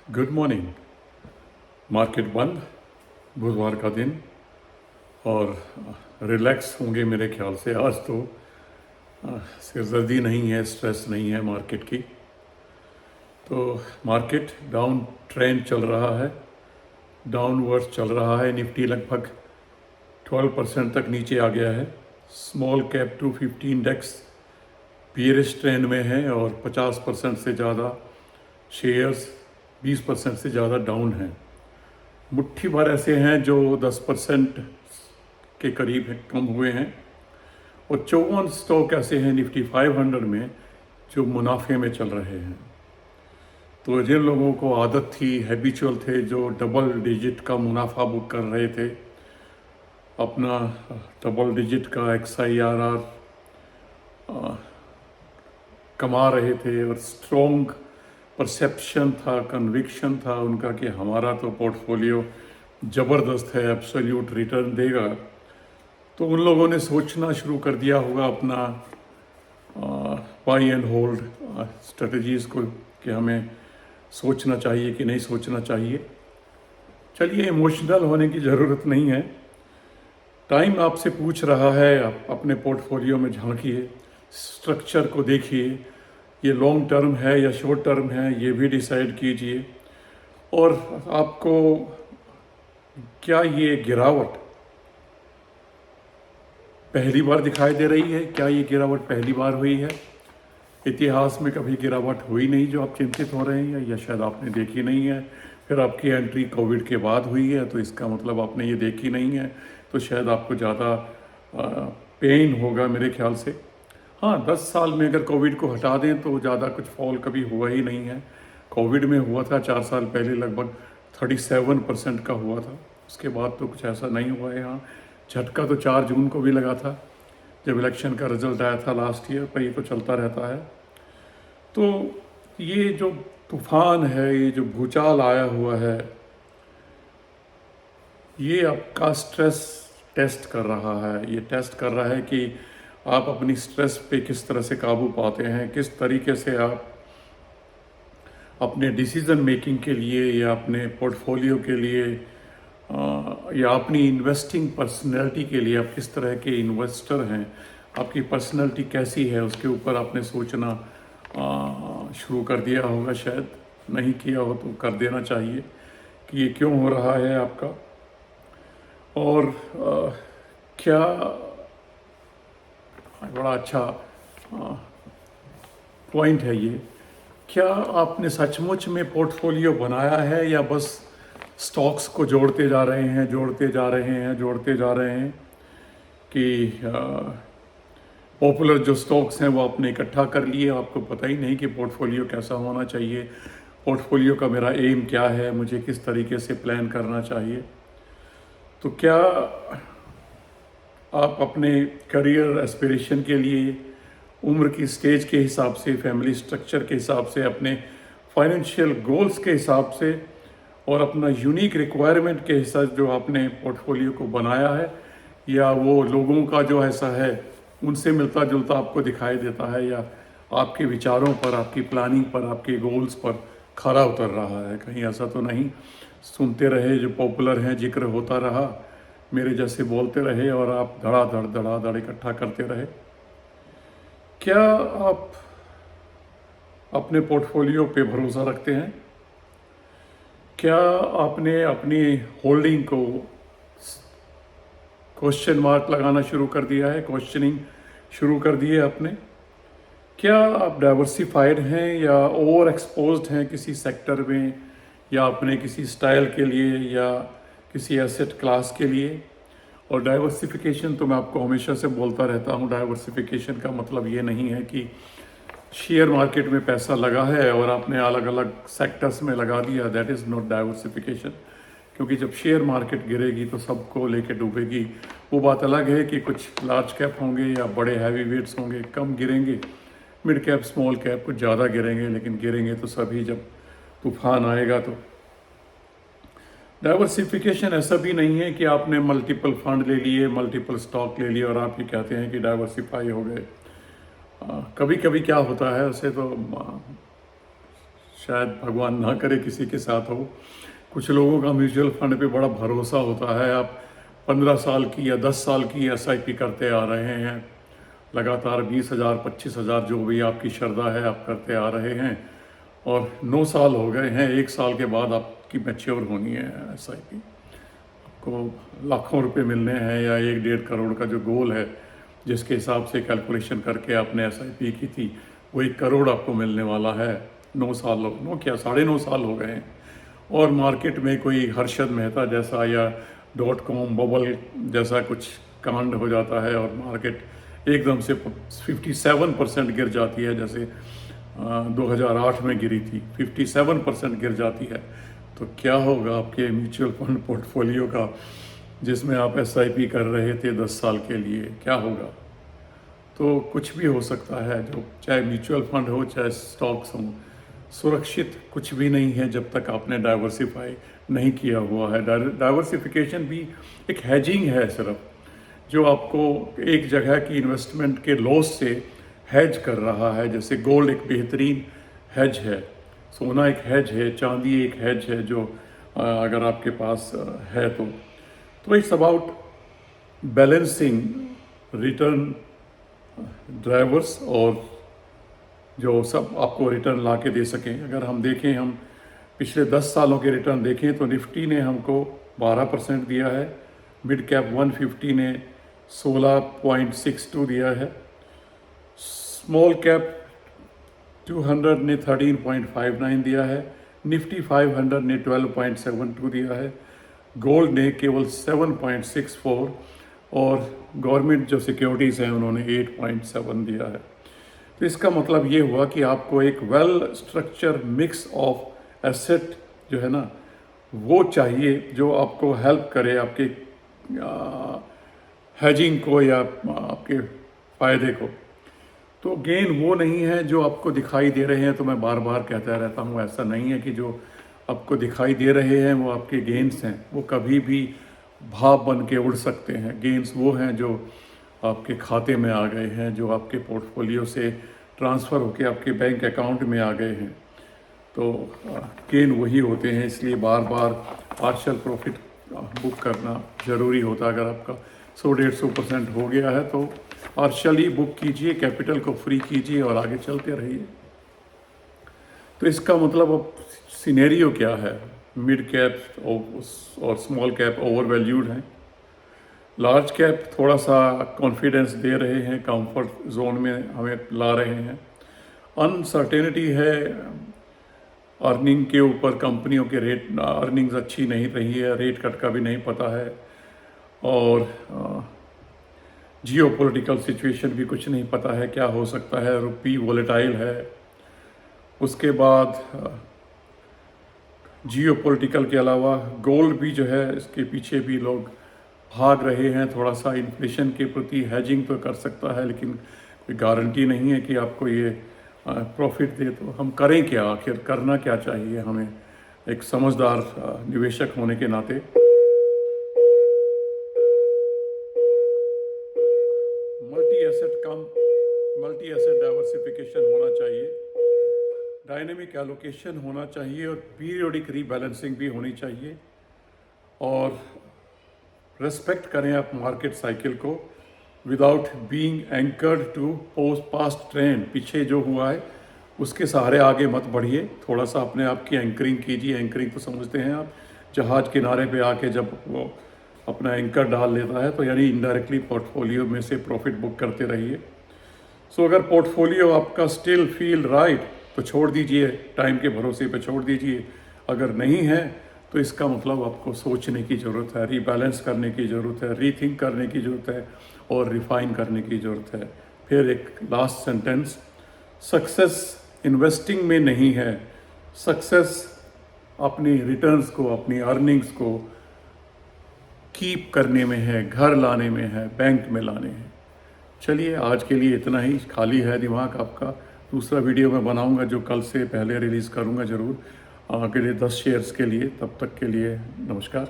Good morning. Market बंद, बुधवार का दिन, और रिलैक्स होंगे मेरे ख्याल से। आज तो सिरदर्दी नहीं है, स्ट्रेस नहीं है मार्केट की। तो मार्केट डाउन ट्रेंड चल रहा है, डाउनवर्ड चल रहा है। निफ्टी लगभग 12% तक नीचे आ गया है। Small cap 250 index bearish trend में है और 50% से ज़्यादा शेयर्स 20% से ज़्यादा डाउन हैं। मुट्ठी भर ऐसे हैं जो 10% के करीब कम हुए हैं, और 54 स्टॉक ऐसे हैं निफ्टी 500 में जो मुनाफे में चल रहे हैं। तो जिन लोगों को आदत थी, हैबिचुअल थे, जो डबल डिजिट का मुनाफा बुक कर रहे थे, अपना डबल डिजिट का XIRR कमा रहे थे, और स्ट्रॉन्ग परसेप्शन था, कन्विक्शन था उनका कि हमारा तो पोर्टफोलियो ज़बरदस्त है, एब्सोल्यूट रिटर्न देगा, तो उन लोगों ने सोचना शुरू कर दिया होगा अपना बाई एंड होल्ड स्ट्रेटजीज़ को, कि हमें सोचना चाहिए कि नहीं सोचना चाहिए। चलिए, इमोशनल होने की ज़रूरत नहीं है। टाइम आपसे पूछ रहा है, आप अपने पोर्टफोलियो में झांकिए, स्ट्रक्चर को देखिए, ये लॉन्ग टर्म है या शॉर्ट टर्म है, ये भी डिसाइड कीजिए। और आपको क्या ये गिरावट पहली बार दिखाई दे रही है? क्या ये गिरावट पहली बार हुई है? इतिहास में कभी गिरावट हुई नहीं जो आप चिंतित हो रहे हैं, या शायद आपने देखी नहीं है। फिर आपकी एंट्री कोविड के बाद हुई है, तो इसका मतलब आपने ये देखी नहीं है, तो शायद आपको ज़्यादा पेन होगा मेरे ख्याल से। हाँ, 10 साल में अगर कोविड को हटा दें तो ज़्यादा कुछ फॉल कभी हुआ ही नहीं है। कोविड में हुआ था 4 साल पहले, लगभग 37% का हुआ था। उसके बाद तो कुछ ऐसा नहीं हुआ है। हाँ, झटका तो 4 जून को भी लगा था जब इलेक्शन का रिजल्ट आया था लास्ट ईयर, पर ये तो चलता रहता है। तो ये जो तूफान है, ये जो भूचाल आया हुआ है, ये आपका स्ट्रेस टेस्ट कर रहा है। ये टेस्ट कर रहा है कि आप अपनी स्ट्रेस पे किस तरह से काबू पाते हैं, किस तरीके से आप अपने डिसीजन मेकिंग के लिए या अपने पोर्टफोलियो के लिए या अपनी इन्वेस्टिंग पर्सनैलिटी के लिए आप किस तरह के इन्वेस्टर हैं, आपकी पर्सनैलिटी कैसी है, उसके ऊपर आपने सोचना शुरू कर दिया होगा। शायद नहीं किया हो तो कर देना चाहिए कि ये क्यों हो रहा है आपका, और क्या। बड़ा अच्छा पॉइंट है ये। क्या आपने सचमुच में पोर्टफोलियो बनाया है, या बस स्टॉक्स को जोड़ते जा रहे हैं, जोड़ते जा रहे हैं, जोड़ते जा रहे हैं, कि पॉपुलर जो स्टॉक्स हैं वो आपने इकट्ठा कर लिए, आपको पता ही नहीं कि पोर्टफोलियो कैसा होना चाहिए, पोर्टफोलियो का मेरा एम क्या है, मुझे किस तरीके से प्लान करना चाहिए। तो क्या आप अपने करियर एस्पिरेशन के लिए, उम्र की स्टेज के हिसाब से, फैमिली स्ट्रक्चर के हिसाब से, अपने फाइनेंशियल गोल्स के हिसाब से, और अपना यूनिक रिक्वायरमेंट के हिसाब जो आपने पोर्टफोलियो को बनाया है, या वो लोगों का जो ऐसा है उनसे मिलता जुलता आपको दिखाई देता है, या आपके विचारों पर, आपकी प्लानिंग पर, आपके गोल्स पर खरा उतर रहा है? कहीं ऐसा तो नहीं सुनते रहे जो पॉपुलर हैं, जिक्र होता रहा, मेरे जैसे बोलते रहे, और आप धड़ाधड़ इकट्ठा करते रहे? क्या आप अपने पोर्टफोलियो पे भरोसा रखते हैं? क्या आपने अपनी होल्डिंग को क्वेश्चन मार्क लगाना शुरू कर दिया है, क्वेश्चनिंग शुरू कर दी है आपने? क्या आप डाइवर्सिफाइड हैं, या ओवर एक्सपोज्ड हैं किसी सेक्टर में, या अपने किसी स्टाइल के लिए, या किसी एसेट क्लास के लिए? और डाइवर्सिफिकेशन तो मैं आपको हमेशा से बोलता रहता हूँ, डाइवर्सिफिकेशन का मतलब ये नहीं है कि शेयर मार्केट में पैसा लगा है और आपने अलग अलग सेक्टर्स में लगा दिया, दैट इज़ नॉट डाइवर्सिफिकेशन। क्योंकि जब शेयर मार्केट गिरेगी तो सबको लेके डूबेगी। वो बात अलग है कि कुछ लार्ज कैप होंगे या बड़े हैवी वेट्स होंगे, कम गिरेंगे, मिड कैप, स्मॉल कैप कुछ ज़्यादा गिरेंगे, लेकिन गिरेंगे तो सभी जब तूफान आएगा। तो डाइवर्सिफिकेशन ऐसा भी नहीं है कि आपने मल्टीपल फंड ले लिए, मल्टीपल स्टॉक ले लिए, और आप ये कहते हैं कि डाइवर्सिफाई हो गए। कभी कभी क्या होता है, उसे तो शायद भगवान ना करे किसी के साथ हो। कुछ लोगों का म्यूचुअल फंड पे बड़ा भरोसा होता है। आप 15 साल की या 10 साल की SIP करते आ रहे हैं, लगातार 20,000 25,000 जो भी आपकी श्रद्धा है आप करते आ रहे हैं, और 9 साल हो गए हैं। 1 साल के बाद आपकी मैच्योर होनी है SIP, आपको लाखों रुपए मिलने हैं या 1-1.5 करोड़ का जो गोल है, जिसके हिसाब से कैलकुलेशन करके आपने SIP की थी, वो 1 करोड़ आपको मिलने वाला है। 9 साल, 9 क्या 9.5 साल हो गए हैं, और मार्केट में कोई हर्षद मेहता जैसा या .com बबल जैसा कुछ कांड हो जाता है और मार्केट एकदम से 57% गिर जाती है, जैसे 2008 में गिरी थी, 57% गिर जाती है, तो क्या होगा आपके म्यूचुअल फंड पोर्टफोलियो का, जिसमें आप SIP कर रहे थे 10 साल के लिए, क्या होगा? तो कुछ भी हो सकता है, जो चाहे म्यूचुअल फंड हो चाहे स्टॉक्स हों, सुरक्षित कुछ भी नहीं है जब तक आपने डाइवर्सिफाई नहीं किया हुआ है। डाइवर्सिफिकेशन भी एक हैजिंग है सिर्फ, जो आपको एक जगह की इन्वेस्टमेंट के लॉस से हैज कर रहा है। जैसे गोल्ड एक बेहतरीन हैज है, सोना एक हैज है, चांदी एक हैज है, जो अगर आपके पास है तो it's about balancing return drivers, और जो सब आपको रिटर्न ला के दे सकें। अगर हम देखें, हम पिछले 10 सालों के रिटर्न देखें तो निफ्टी ने हमको 12% दिया है, मिड कैप 150 ने 16.62 दिया है, स्मॉल कैप 200 ने 13.59 दिया है, निफ्टी 500 ने 12.72 दिया है, गोल्ड ने केवल 7.64, और गवर्नमेंट जो सिक्योरिटीज़ हैं उन्होंने 8.7 दिया है। तो इसका मतलब ये हुआ कि आपको एक well structure mix of asset जो है ना, वो चाहिए, जो आपको हेल्प करे आपके हेजिंग को या आपके फ़ायदे को। तो गेन वो नहीं है जो आपको दिखाई दे रहे हैं। तो मैं बार बार कहता रहता हूँ, ऐसा नहीं है कि जो आपको दिखाई दे रहे हैं वो आपके गेन्स हैं। वो कभी भी भाप बन के उड़ सकते हैं। गेन्स वो हैं जो आपके खाते में आ गए हैं, जो आपके पोर्टफोलियो से ट्रांसफ़र होकर आपके बैंक अकाउंट में आ गए हैं। तो गेन वही होते हैं, इसलिए बार बार पार्शियल प्रॉफिट बुक करना ज़रूरी होता है। अगर आपका 100-150% हो गया है तो पार्शियली बुक कीजिए, कैपिटल को फ्री कीजिए और आगे चलते रहिए। तो इसका मतलब अब सिनेरियो क्या है? मिड कैप और स्मॉल कैप ओवर वैल्यूड हैं, लार्ज कैप थोड़ा सा कॉन्फिडेंस दे रहे हैं, कंफर्ट जोन में हमें ला रहे हैं। अनसर्टेनिटी है अर्निंग के ऊपर, कंपनियों के रेट अर्निंग्स अच्छी नहीं रही है, रेट कट का भी नहीं पता है, और जियोपॉलिटिकल सिचुएशन भी कुछ नहीं पता है क्या हो सकता है, रुपी वोलेटाइल है। उसके बाद जियोपॉलिटिकल के अलावा गोल्ड भी जो है, इसके पीछे भी लोग भाग रहे हैं। थोड़ा सा इन्फ्लेशन के प्रति हेजिंग तो कर सकता है, लेकिन कोई गारंटी नहीं है कि आपको ये प्रॉफिट दे। तो हम करें क्या, आखिर करना क्या चाहिए हमें एक समझदार निवेशक होने के नाते? मल्टी एसेट डाइवर्सिफिकेशन होना चाहिए, डायनेमिक एलोकेशन होना चाहिए, और पीरियोडिक रीबैलेंसिंग भी होनी चाहिए। और रेस्पेक्ट करें आप मार्केट साइकिल को, without being anchored to past trend. पीछे जो हुआ है उसके सहारे आगे मत बढ़िए, थोड़ा सा अपने आप की एंकरिंग कीजिए। एंकरिंग तो समझते हैं आप, जहाज किनारे पे आके जब वो अपना एंकर डाल लेता है, तो यानी इनडायरेक्टली पोर्टफोलियो में से प्रॉफिट बुक करते रहिए। सो अगर पोर्टफोलियो आपका स्टिल फील राइट तो छोड़ दीजिए, टाइम के भरोसे पे छोड़ दीजिए। अगर नहीं है तो इसका मतलब आपको सोचने की ज़रूरत है, रीबैलेंस करने की ज़रूरत है, रीथिंक करने की ज़रूरत है, और रिफाइन करने की ज़रूरत है। फिर एक लास्ट सेंटेंस, सक्सेस इन्वेस्टिंग में नहीं है, सक्सेस अपनी रिटर्न्स को, अपनी अर्निंग्स को कीप करने में है, घर लाने में है, बैंक में लाने हैं। चलिए आज के लिए इतना ही। खाली है दिमाग आपका, दूसरा वीडियो मैं बनाऊंगा जो कल से पहले रिलीज़ करूंगा ज़रूर, अगले 10 शेयर्स के लिए। तब तक के लिए नमस्कार।